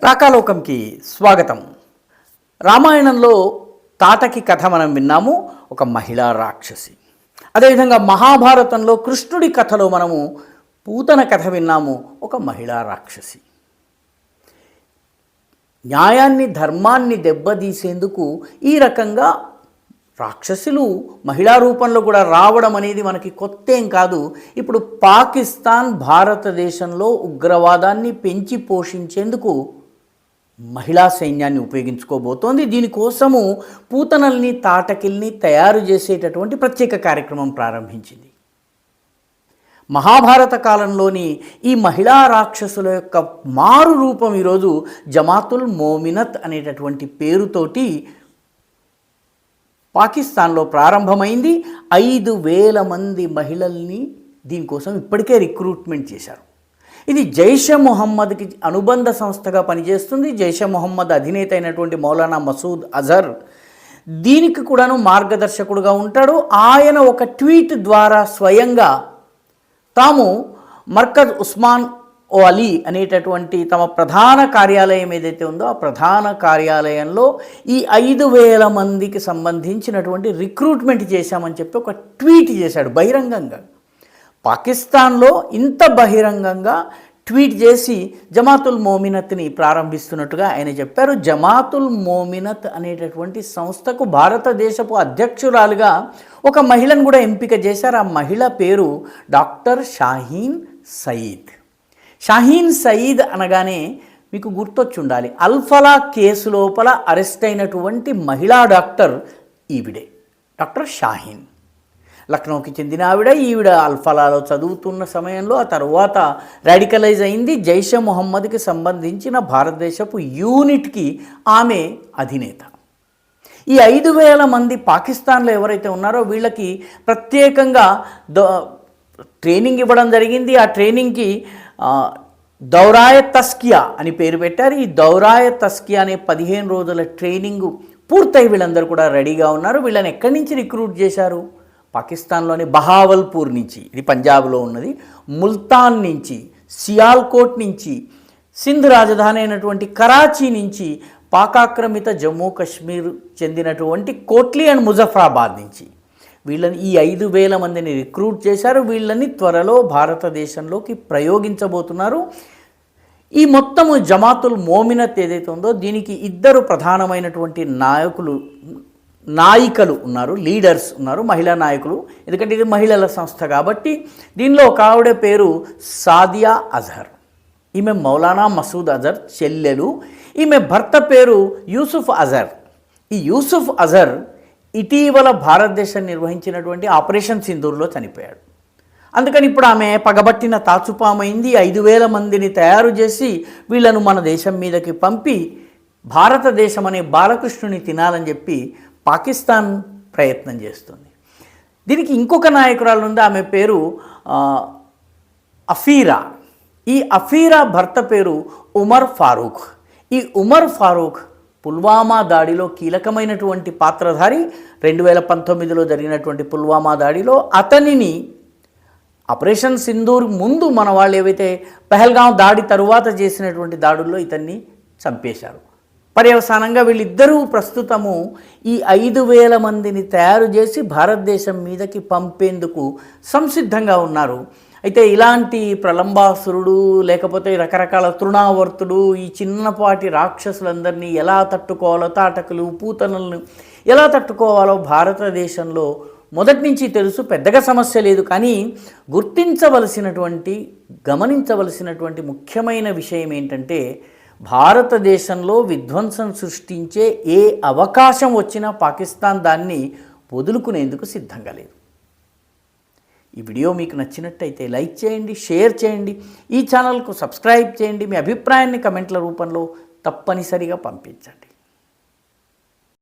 రాకాలోకంకి స్వాగతం. రామాయణంలో తాటకి కథ మనం విన్నాము, ఒక మహిళా రాక్షసి. అదేవిధంగా మహాభారతంలో కృష్ణుడి కథలో మనము పూతన కథ విన్నాము, ఒక మహిళా రాక్షసి. న్యాయాన్ని ధర్మాన్ని దెబ్బతీసేందుకు ఈ రకంగా రాక్షసులు మహిళా రూపంలో కూడా రావడం అనేది మనకి కొత్త ఏం కాదు. ఇప్పుడు పాకిస్తాన్ భారతదేశంలో ఉగ్రవాదాన్ని పెంచి పోషించేందుకు మహిళా సైన్యాన్ని ఉపయోగించుకోబోతోంది. దీనికోసము పూతనల్ని తాటకిల్ని తయారు చేసేటటువంటి ప్రత్యేక కార్యక్రమం ప్రారంభించింది. మహాభారత కాలంలోని ఈ మహిళా రాక్షసుల యొక్క మారు రూపం ఈరోజు జమాతుల్ మోమినత్ అనేటటువంటి పేరుతోటి పాకిస్తాన్లో ప్రారంభమైంది. 5,000 మంది మహిళల్ని దీనికోసం ఇప్పటికే రిక్రూట్మెంట్ చేశారు. ఇది జైషే మొహమ్మద్కి అనుబంధ సంస్థగా పనిచేస్తుంది. జైషే మొహమ్మద్ అధినేత అయినటువంటి మౌలానా మసూద్ అజర్ దీనికి కూడాను మార్గదర్శకుడుగా ఉంటాడు. ఆయన ఒక ట్వీట్ ద్వారా స్వయంగా తాము మర్కజ్ ఉస్మాన్ ఓ అలీ అనేటటువంటి తమ ప్రధాన కార్యాలయం ఏదైతే ఉందో ఆ ప్రధాన కార్యాలయంలో ఈ 5,000 మందికి సంబంధించినటువంటి రిక్రూట్మెంట్ చేశామని చెప్పి ఒక ట్వీట్ చేశాడు బహిరంగంగా. పాకిస్తాన్లో ఇంత బహిరంగంగా ట్వీట్ చేసి జమాతుల్ మోమినత్ని ప్రారంభిస్తున్నట్టుగా ఆయన చెప్పారు. జమాతుల్ మోమినత్ అనేటటువంటి సంస్థకు భారతదేశపు అధ్యక్షురాలుగా ఒక మహిళను కూడా ఎంపిక చేశారు. ఆ మహిళ పేరు డాక్టర్ షాహీన్ సయీద్. షాహీన్ సయీద్ అనగానే మీకు గుర్తొచ్చి ఉండాలి, అల్ఫలా కేసు లోపల అరెస్ట్ అయినటువంటి మహిళా డాక్టర్ ఈవిడే, డాక్టర్ షాహీన్. లక్నోకి చెందిన ఈవిడ అల్ఫలాలో చదువుతున్న సమయంలో ఆ తర్వాత రాడికలైజ్ అయింది. జైషే మొహమ్మద్కి సంబంధించిన భారతదేశపు యూనిట్కి ఆమె అధినేత. ఈ 5,000 మంది పాకిస్తాన్లో ఎవరైతే ఉన్నారో వీళ్ళకి ప్రత్యేకంగా ట్రైనింగ్ ఇవ్వడం జరిగింది. ఆ ట్రైనింగ్కి దౌరాయ తస్కియా అని పేరు పెట్టారు. ఈ దౌరాయ తస్కియా అనే 15 రోజుల ట్రైనింగ్ పూర్తయి వీళ్ళందరూ కూడా రెడీగా ఉన్నారు. వీళ్ళని ఎక్కడి నుంచి రిక్రూట్ చేశారు? పాకిస్తాన్లోని బహావల్పూర్ నుంచి, ఇది పంజాబ్లో ఉన్నది, ముల్తాన్ నుంచి, సియాల్కోట్ నుంచి, సింధ్ రాజధాని అయినటువంటి కరాచీ నుంచి, పాకాక్రమిత జమ్మూ కాశ్మీర్ చెందినటువంటి కోట్లీ అండ్ ముజఫరాబాద్ నుంచి వీళ్ళని ఈ 5,000 మందిని రిక్రూట్ చేశారు. వీళ్ళని త్వరలో భారతదేశంలోకి ప్రయోగించబోతున్నారు. ఈ మొత్తము జమాతుల్ మోమినత్ ఏదైతే ఉందో దీనికి 2 ప్రధానమైనటువంటి నాయికలు ఉన్నారు, లీడర్స్ ఉన్నారు, మహిళా నాయకులు. ఎందుకంటే ఇది మహిళల సంస్థ కాబట్టి. దీనిలో ఒక ఆవిడ పేరు సాదియా అజహర్. ఈమె మౌలానా మసూద్ అజర్ చెల్లెలు. ఈమె భర్త పేరు యూసుఫ్ అజర్. ఈ యూసుఫ్ అజర్ ఇటీవల భారతదేశం నిర్వహించినటువంటి ఆపరేషన్ సింధూర్లో చనిపోయాడు. అందుకని ఇప్పుడు ఆమె పగబట్టిన తాచుపామైంది. 5,000 మందిని తయారు చేసి వీళ్ళను మన దేశం మీదకి పంపి భారతదేశం అనే బాలకృష్ణుని తినాలని చెప్పి పాకిస్తాన్ ప్రయత్నం చేస్తుంది. దీనికి ఇంకొక నాయకురాలు ఉంది, ఆమె పేరు అఫీరా. ఈ అఫీరా భర్త పేరు ఉమర్ ఫారూక్. ఈ ఉమర్ ఫారూక్ పుల్వామా దాడిలో కీలకమైనటువంటి పాత్రధారి. 2019లో జరిగినటువంటి పుల్వామా దాడిలో అతనిని ఆపరేషన్ సింధూర్ ముందు మన వాళ్ళు ఏవైతే పహల్గాం దాడి తరువాత చేసినటువంటి దాడుల్లో ఇతన్ని చంపేశారు. పర్యవసానంగా వీళ్ళిద్దరూ ప్రస్తుతము ఈ 5,000 మందిని తయారు చేసి భారతదేశం మీదకి పంపేందుకు సంసిద్ధంగా ఉన్నారు. అయితే ఇలాంటి ప్రలంబాసురుడు లేకపోతే రకరకాల తృణావర్తుడు ఈ చిన్నపాటి రాక్షసులందరినీ ఎలా తట్టుకోవాలో, తాటకులు పూతనలను ఎలా తట్టుకోవాలో భారతదేశంలో మొదటి నుంచి తెలుసు. పెద్దగా సమస్య లేదు. కానీ గమనించవలసినటువంటి ముఖ్యమైన విషయం ఏంటంటే భారతదేశంలో విధ్వంసం సృష్టించే ఏ అవకాశం వచ్చినా పాకిస్తాన్ దాన్ని వదులుకునేందుకు సిద్ధంగా లేదు. ఈ వీడియో మీకు నచ్చినట్టయితే లైక్ చేయండి, షేర్ చేయండి, ఈ ఛానల్కు సబ్స్క్రైబ్ చేయండి. మీ అభిప్రాయాన్ని కమెంట్ల రూపంలో తప్పనిసరిగా పంపించండి.